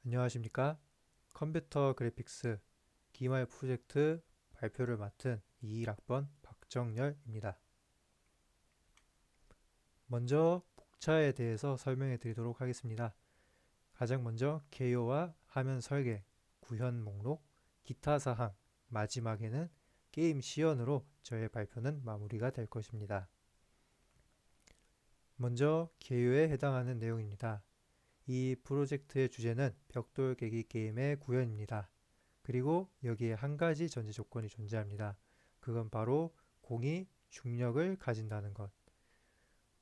안녕하십니까? 컴퓨터 그래픽스 기말 프로젝트 발표를 맡은 21학번 박정열입니다. 먼저 복차에 대해서 설명해 드리도록 하겠습니다. 가장 먼저 개요와 화면 설계, 구현 목록, 기타 사항, 마지막에는 게임 시연으로 저의 발표는 마무리가 될 것입니다. 먼저 개요에 해당하는 내용입니다. 이 프로젝트의 주제는 벽돌 깨기 게임의 구현입니다. 그리고 여기에 한 가지 전제 조건이 존재합니다. 그건 바로 공이 중력을 가진다는 것.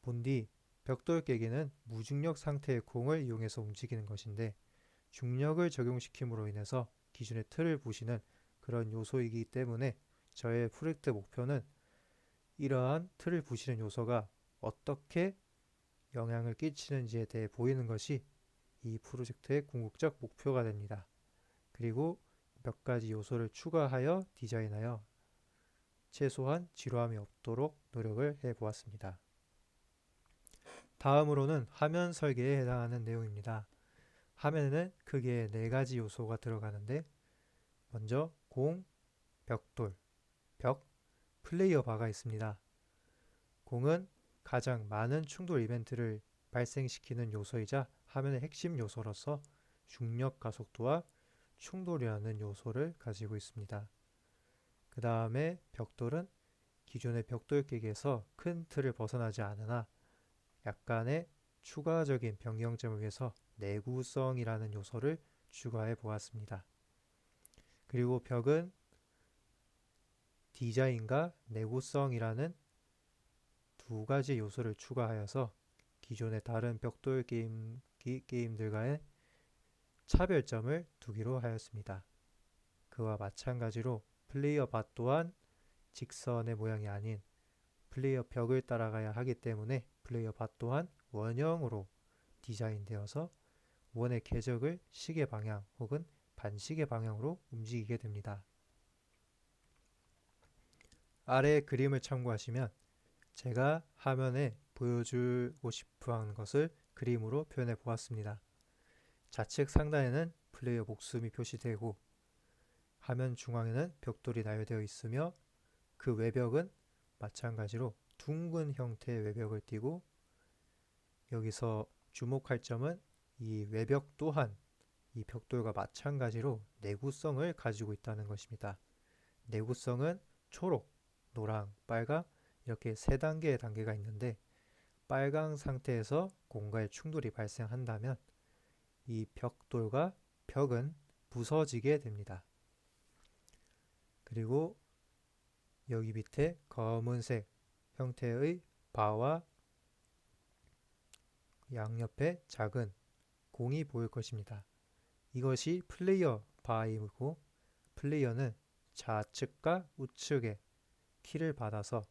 본디 벽돌 깨기는 무중력 상태의 공을 이용해서 움직이는 것인데 중력을 적용시킴으로 인해서 기존의 틀을 부시는 그런 요소이기 때문에 저의 프로젝트 목표는 이러한 틀을 부시는 요소가 어떻게 영향을 끼치는지에 대해 보이는 것이 이 프로젝트의 궁극적 목표가 됩니다. 그리고 몇 가지 요소를 추가하여 디자인하여 최소한 지루함이 없도록 노력을 해 보았습니다. 다음으로는 화면 설계에 해당하는 내용입니다. 화면에는 크게 네 가지 요소가 들어가는데 먼저 공, 벽돌, 벽, 플레이어 바가 있습니다. 공은 가장 많은 충돌 이벤트를 발생시키는 요소이자 화면의 핵심 요소로서 중력 가속도와 충돌이라는 요소를 가지고 있습니다. 그 다음에 벽돌은 기존의 벽돌 깨기에서 큰 틀을 벗어나지 않으나 약간의 추가적인 변경점을 위해서 내구성이라는 요소를 추가해 보았습니다. 그리고 벽은 디자인과 내구성이라는 두 가지 요소를 추가하여서 기존의 다른 벽돌 게임들과의 차별점을 두기로 하였습니다. 그와 마찬가지로 플레이어 밭 또한 직선의 모양이 아닌 플레이어 벽을 따라가야 하기 때문에 플레이어 밭 또한 원형으로 디자인되어서 원의 궤적을 시계 방향 혹은 반시계 방향으로 움직이게 됩니다. 아래 그림을 참고하시면 제가 화면에 보여주고 싶어 하는 것을 그림으로 표현해 보았습니다. 좌측 상단에는 플레이어 목숨이 표시되고 화면 중앙에는 벽돌이 나열되어 있으며 그 외벽은 마찬가지로 둥근 형태의 외벽을 띠고 여기서 주목할 점은 이 외벽 또한 이 벽돌과 마찬가지로 내구성을 가지고 있다는 것입니다. 내구성은 초록, 노랑, 빨강 이렇게 세 단계의 단계가 있는데 빨강 상태에서 공과의 충돌이 발생한다면 이 벽돌과 벽은 부서지게 됩니다. 그리고 여기 밑에 검은색 형태의 바와 양옆에 작은 공이 보일 것입니다. 이것이 플레이어 바이고 플레이어는 좌측과 우측에 키를 받아서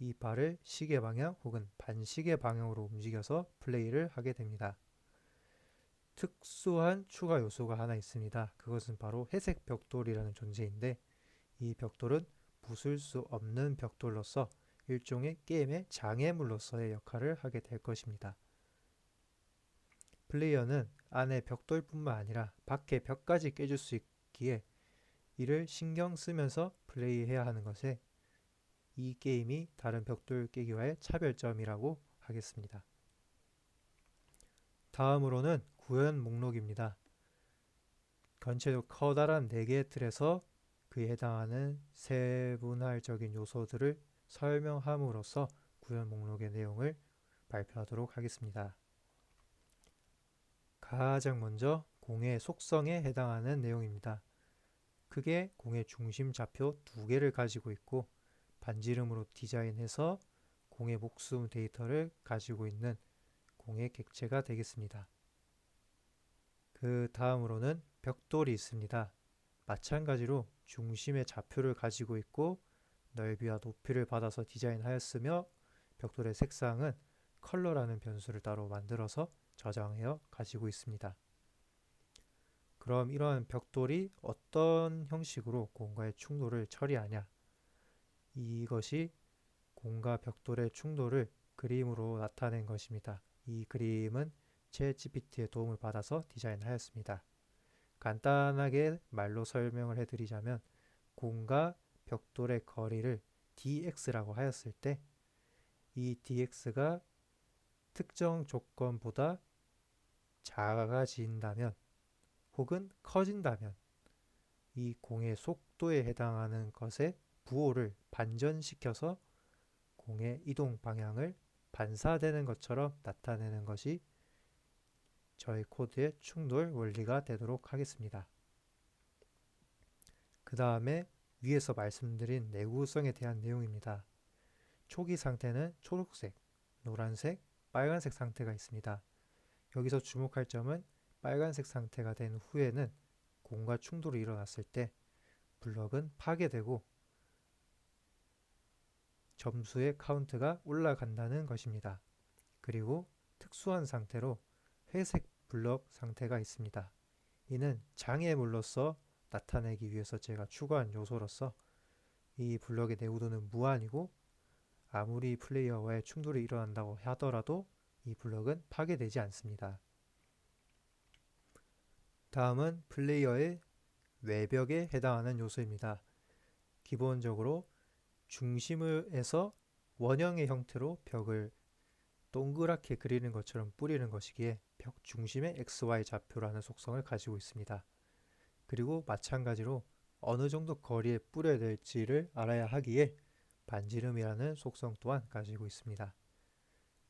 이 발을 시계 방향 혹은 반시계 방향으로 움직여서 플레이를 하게 됩니다. 특수한 추가 요소가 하나 있습니다. 그것은 바로 회색 벽돌이라는 존재인데 이 벽돌은 부술 수 없는 벽돌로서 일종의 게임의 장애물로서의 역할을 하게 될 것입니다. 플레이어는 안에 벽돌뿐만 아니라 밖에 벽까지 깨줄 수 있기에 이를 신경 쓰면서 플레이해야 하는 것에 이 게임이 다른 벽돌 깨기와의 차별점이라고 하겠습니다. 다음으로는 구현 목록입니다. 전체적으로 커다란 4개의 틀에서 그에 해당하는 세분할적인 요소들을 설명함으로써 구현 목록의 내용을 발표하도록 하겠습니다. 가장 먼저 공의 속성에 해당하는 내용입니다. 크게 공의 중심 좌표 2개를 가지고 있고 반지름으로 디자인해서 공의 목숨 데이터를 가지고 있는 공의 객체가 되겠습니다. 그 다음으로는 벽돌이 있습니다. 마찬가지로 중심의 좌표를 가지고 있고 넓이와 높이를 받아서 디자인하였으며 벽돌의 색상은 컬러라는 변수를 따로 만들어서 저장하여 가지고 있습니다. 그럼 이러한 벽돌이 어떤 형식으로 공과의 충돌을 처리하냐? 이것이 공과 벽돌의 충돌을 그림으로 나타낸 것입니다. 이 그림은 챗GPT의 도움을 받아서 디자인하였습니다. 간단하게 말로 설명을 해드리자면 공과 벽돌의 거리를 dx라고 하였을 때 이 dx가 특정 조건보다 작아진다면 혹은 커진다면 이 공의 속도에 해당하는 것에 부호를 반전시켜서 공의 이동 방향을 반사되는 것처럼 나타내는 것이 저희 코드의 충돌 원리가 되도록 하겠습니다. 그 다음에 위에서 말씀드린 내구성에 대한 내용입니다. 초기 상태는 초록색, 노란색, 빨간색 상태가 있습니다. 여기서 주목할 점은 빨간색 상태가 된 후에는 공과 충돌이 일어났을 때 블럭은 파괴되고 점수의 카운트가 올라간다는 것입니다. 그리고 특수한 상태로 회색 블럭 상태가 있습니다. 이는 장애물로서 나타내기 위해서 제가 추가한 요소로서 이 블럭의 내구도는 무한이고 아무리 플레이어와의 충돌이 일어난다고 하더라도 이 블럭은 파괴되지 않습니다. 다음은 플레이어의 외벽에 해당하는 요소입니다. 기본적으로 중심에서 원형의 형태로 벽을 동그랗게 그리는 것처럼 뿌리는 것이기에 벽 중심에 XY 좌표라는 속성을 가지고 있습니다. 그리고 마찬가지로 어느 정도 거리에 뿌려야 될지를 알아야 하기에 반지름이라는 속성 또한 가지고 있습니다.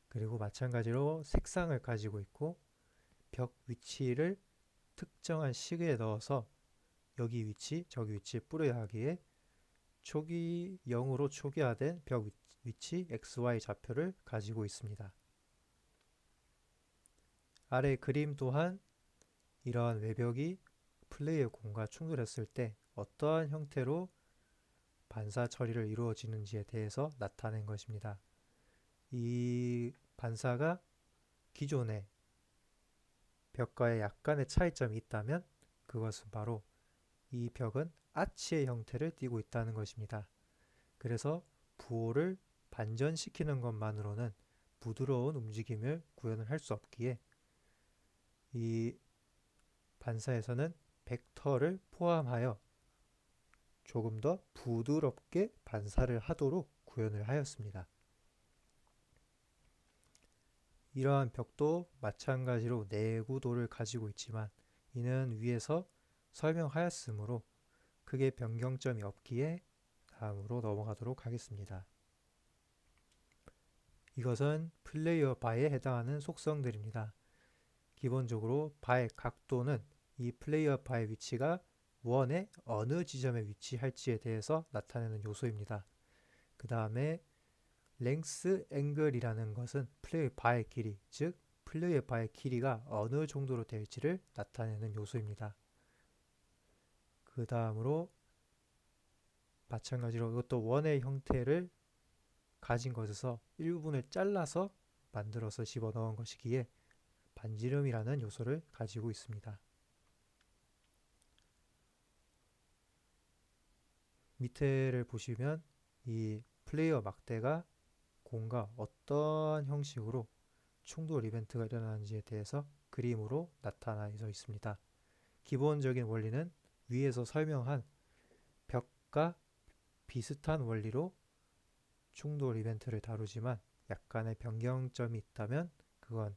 그리고 마찬가지로 색상을 가지고 있고 벽 위치를 특정한 시계에 넣어서 여기 위치, 저기 위치에 뿌려야 하기에 초기 0으로 초기화된 벽 위치 XY 좌표를 가지고 있습니다. 아래 그림 또한 이러한 외벽이 플레이어 공과 충돌했을 때 어떠한 형태로 반사 처리를 이루어지는지에 대해서 나타낸 것입니다. 이 반사가 기존의 벽과의 약간의 차이점이 있다면 그것은 바로 이 벽은 아치의 형태를 띠고 있다는 것입니다. 그래서 부호를 반전시키는 것만으로는 부드러운 움직임을 구현을 할 수 없기에 이 반사에서는 벡터를 포함하여 조금 더 부드럽게 반사를 하도록 구현을 하였습니다. 이러한 벽도 마찬가지로 내구도를 가지고 있지만 이는 위에서 설명하였으므로 크게 변경점이 없기에 다음으로 넘어가도록 하겠습니다. 이것은 플레이어 바에 해당하는 속성들입니다. 기본적으로 바의 각도는 이 플레이어 바의 위치가 원의 어느 지점에 위치할지에 대해서 나타내는 요소입니다. 그 다음에 랭스 앵글이라는 것은 플레이어 바의 길이, 즉 플레이어 바의 길이가 어느 정도로 될지를 나타내는 요소입니다. 그 다음으로 마찬가지로 이것도 원의 형태를 가진 것에서 일부분을 잘라서 만들어서 집어넣은 것이기에 반지름이라는 요소를 가지고 있습니다. 밑에를 보시면 이 플레이어 막대가 공과 어떤 형식으로 충돌 이벤트가 일어나는지에 대해서 그림으로 나타나져 있습니다. 기본적인 원리는 위에서 설명한 벽과 비슷한 원리로 충돌 이벤트를 다루지만 약간의 변경점이 있다면 그건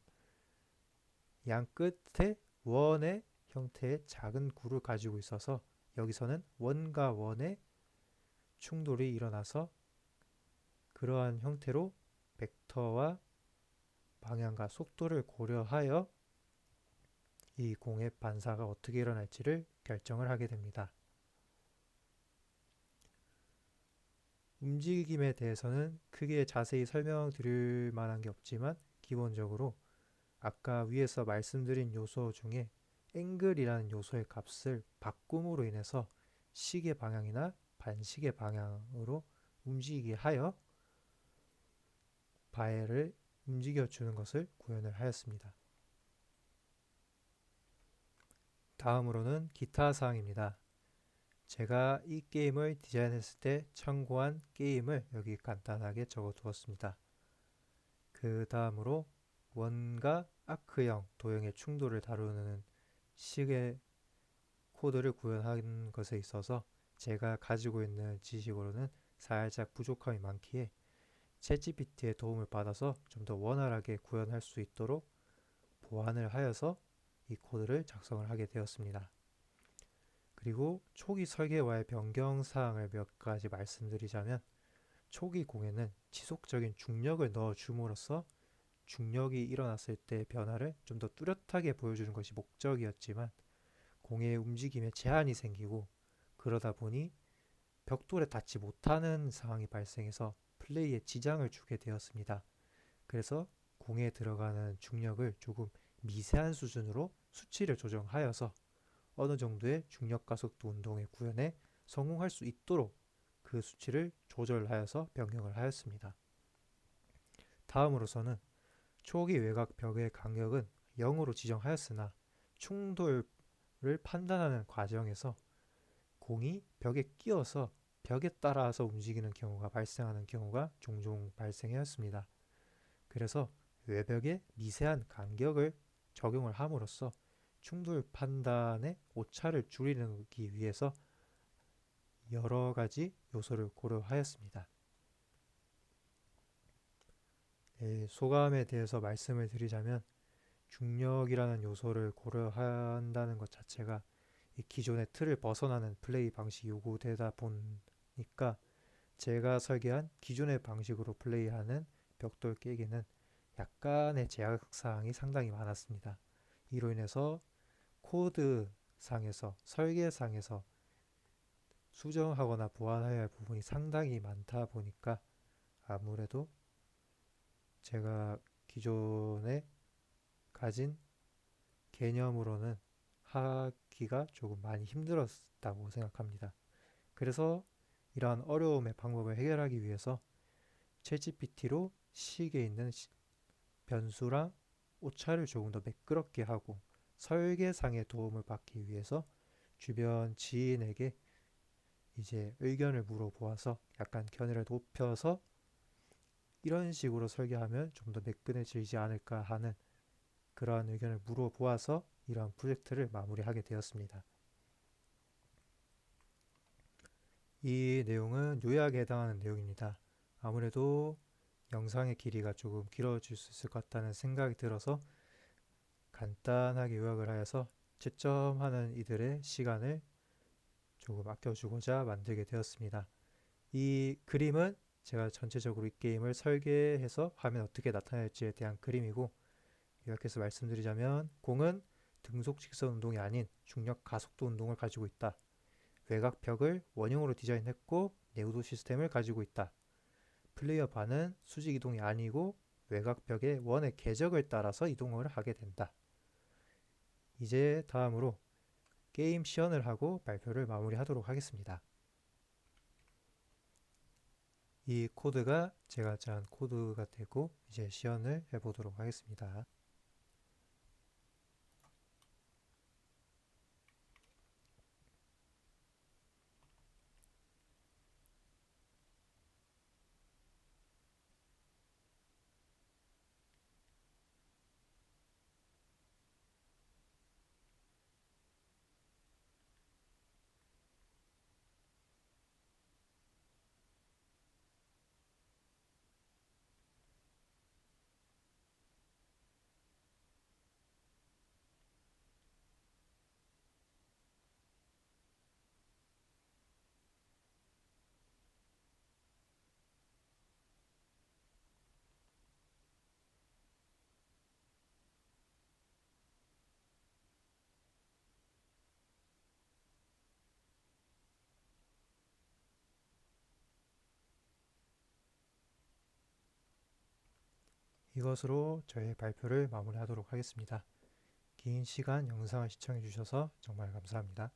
양 끝에 원의 형태의 작은 구를 가지고 있어서 여기서는 원과 원의 충돌이 일어나서 그러한 형태로 벡터와 방향과 속도를 고려하여 이 공의 반사가 어떻게 일어날지를 결정을 하게 됩니다. 움직임에 대해서는 크게 자세히 설명드릴 만한 게 없지만 기본적으로 아까 위에서 말씀드린 요소 중에 앵글이라는 요소의 값을 바꿈으로 인해서 시계 방향이나 반시계 방향으로 움직이게 하여 바를 움직여주는 것을 구현을 하였습니다. 다음으로는 기타 사항입니다. 제가 이 게임을 디자인했을 때 참고한 게임을 여기 간단하게 적어 두었습니다. 그 다음으로 원과 아크형, 도형의 충돌을 다루는 식의 코드를 구현한 것에 있어서 제가 가지고 있는 지식으로는 살짝 부족함이 많기에 챗GPT의 도움을 받아서 좀 더 원활하게 구현할 수 있도록 보완을 하여서 이 코드를 작성을 하게 되었습니다. 그리고 초기 설계와의 변경 사항을 몇 가지 말씀드리자면, 초기 공에는 지속적인 중력을 넣어 줌으로써 중력이 일어났을 때의 변화를 좀 더 뚜렷하게 보여주는 것이 목적이었지만, 공의 움직임에 제한이 생기고 그러다 보니 벽돌에 닿지 못하는 상황이 발생해서 플레이에 지장을 주게 되었습니다. 그래서 공에 들어가는 중력을 조금 미세한 수준으로 수치를 조정하여서 어느 정도의 중력 가속도 운동의 구현에 성공할 수 있도록 그 수치를 조절하여서 변경을 하였습니다. 다음으로서는 초기 외곽 벽의 간격은 0으로 지정하였으나 충돌을 판단하는 과정에서 공이 벽에 끼어서 벽에 따라서 움직이는 경우가 발생하는 경우가 종종 발생하였습니다. 그래서 외벽에 미세한 간격을 적용을 함으로써 충돌 판단의 오차를 줄이기 위해서 여러 가지 요소를 고려하였습니다. 네, 소감에 대해서 말씀을 드리자면, 중력이라는 요소를 고려한다는 것 자체가 이 기존의 틀을 벗어나는 플레이 방식이 요구되다 보니까 제가 설계한 기존의 방식으로 플레이하는 벽돌 깨기는 약간의 제약사항이 상당히 많았습니다. 이로 인해서 코드상에서, 설계상에서 수정하거나 보완해야 할 부분이 상당히 많다 보니까 아무래도 제가 기존에 가진 개념으로는 하기가 조금 많이 힘들었다고 생각합니다. 그래서 이러한 어려움의 방법을 해결하기 위해서 챗GPT로 식에 있는 변수랑 오차를 조금 더 매끄럽게 하고, 설계상의 도움을 받기 위해서 주변 지인에게 이제 의견을 물어보아서 약간 견해를 높여서 이런 식으로 설계하면 좀 더 매끈해지지 않을까 하는 그러한 의견을 물어보아서 이러한 프로젝트를 마무리하게 되었습니다. 이 내용은 요약에 해당하는 내용입니다. 아무래도 영상의 길이가 조금 길어질 수 있을 것 같다는 생각이 들어서 간단하게 요약을 하여서 채점하는 이들의 시간을 조금 아껴주고자 만들게 되었습니다. 이 그림은 제가 전체적으로 이 게임을 설계해서 화면에 어떻게 나타날지에 대한 그림이고, 요약해서 말씀드리자면, 공은 등속 직선 운동이 아닌 중력 가속도 운동을 가지고 있다. 외곽벽을 원형으로 디자인했고 내구도 시스템을 가지고 있다. 플레이어 반은 수직 이동이 아니고 외곽벽의 원의 궤적을 따라서 이동을 하게 된다. 이제 다음으로 게임 시연을 하고 발표를 마무리하도록 하겠습니다. 이 코드가 제가 짠 코드가 되고 이제 시연을 해보도록 하겠습니다. 이것으로 저의 발표를 마무리하도록 하겠습니다. 긴 시간 영상을 시청해 주셔서 정말 감사합니다.